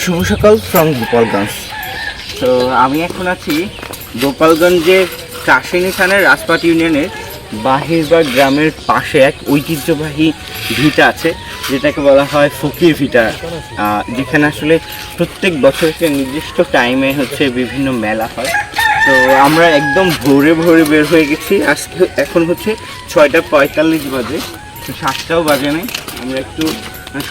শুভ সকাল ফ্রম গোপালগঞ্জ। তো আমি এখন আছি গোপালগঞ্জের চাষিনী থানার রাজপাট ইউনিয়নের বাহিরবাগ গ্রামের পাশে এক ঐতিহ্যবাহী ভিটা আছে, যেটাকে বলা হয় ফকির ভিটা, যেখানে আসলে প্রত্যেক বছর একটা নির্দিষ্ট টাইমে বিভিন্ন মেলা হয়। তো আমরা একদম ভোরে ভোরে বের হয়ে গেছি। আজকে এখন 6:45 বাজে, 7টাও বাজে নাই। আমরা একটু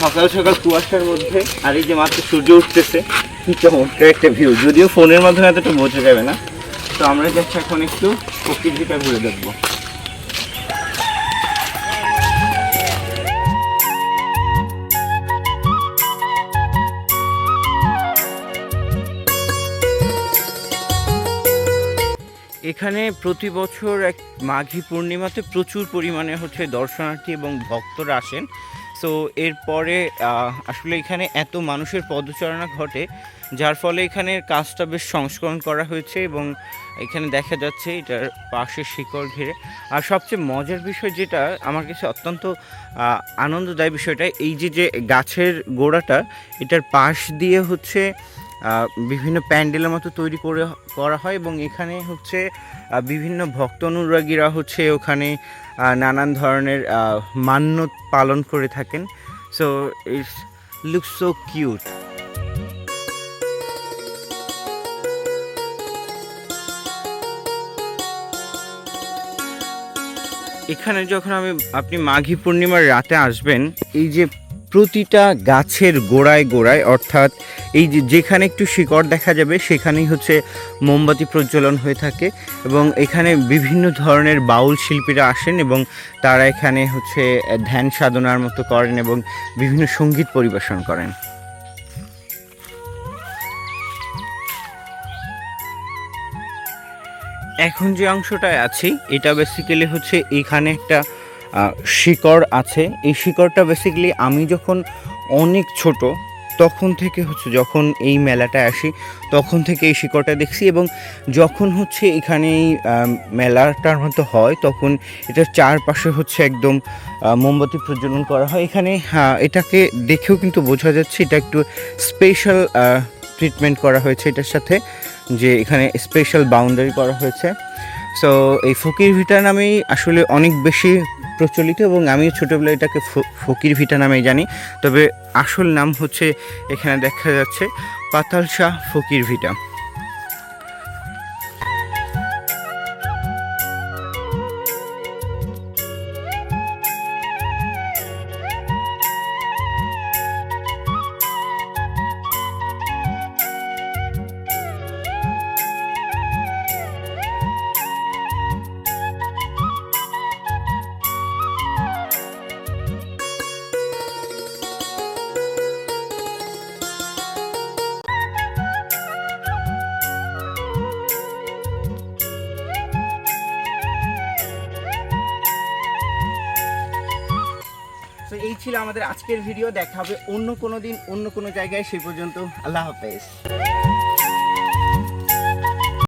সকাল সকাল কুয়াশার মধ্যে, আর এই যে মাত্র সূর্য উঠতেছে, কি চমৎকার একটা ভিউ, যদিও ফোনের মাধ্যমে এতটা বোঝা যাবে না। তো আমরা যাচ্ছি এখন একটু ফকির ভিটা ঘুরে দেখবো। এখানে প্রতি বছর এক মাঘী পূর্ণিমাতে প্রচুর পরিমাণে দর্শনার্থী এবং ভক্তরা আসেন। সো এরপরে আসলে এখানে এত মানুষের পদচারণা ঘটে, যার ফলে এখানের কাজটা বেশ সংস্করণ করা হয়েছে এবং এখানে দেখা যাচ্ছে এটার পাশে শিকড় ঘিরে। আর সবচেয়ে মজার বিষয় যেটা আমার কাছে অত্যন্ত আনন্দদায়ী বিষয়টা, এই যে গাছের গোড়াটা, এটার পাশ দিয়ে বিভিন্ন প্যান্ডেলের মতো তৈরি করা হয় এবং এখানে বিভিন্ন ভক্ত অনুরাগীরা ওখানে নানান ধরনের মান্যত পালন করে থাকেন। So it's looks so cute. এখানে যখন আপনি মাঘী পূর্ণিমার রাতে আসবেন, এই যে প্রতিটা গাছের গোড়ায় গোড়ায়, অর্থাৎ এই যেখানে একটু শিকড় দেখা যাবে সেখানেই মোমবাতি প্রজ্বলন হয়ে থাকে এবং এখানে বিভিন্ন ধরনের বাউল শিল্পীরা আসেন এবং তারা এখানে ধ্যান সাধনার মতো করেন এবং বিভিন্ন সঙ্গীত পরিবেশন করেন। এখন যে অংশটায় আছি, এটা বেসিক্যালি এখানে একটা শিকড় আছে। এই শিকড়টা বেসিক্যালি আমি যখন অনেক ছোট তখন থেকে যখন এই মেলাটায় আসি তখন থেকে এই শিকড়টা দেখছি, এবং যখন এখানে এই মেলাটার মতো হয় তখন এটার চারপাশে একদম মোমবাতি প্রজ্বলন করা হয়। এখানে এটাকে দেখেও কিন্তু বোঝা যাচ্ছে এটা একটু স্পেশাল ট্রিটমেন্ট করা হয়েছে এটার সাথে, যে এখানে স্পেশাল বাউন্ডারি করা হয়েছে। সো এই ফকির ভিটা নামেই আসলে অনেক বেশি প্রচলিত এবং আমি ছোটোবেলায় এটাকে ফকির ভিটা নামেই জানি, তবে আসল নাম এখানে দেখা যাচ্ছে পাতাল শাহ ফকির ভিটা। তো এই ছিল আমাদের আজকের ভিডিও। দেখা হবে অন্য কোনো দিন অন্য কোনো জায়গায়। সেই পর্যন্ত আল্লাহ হাফেজ।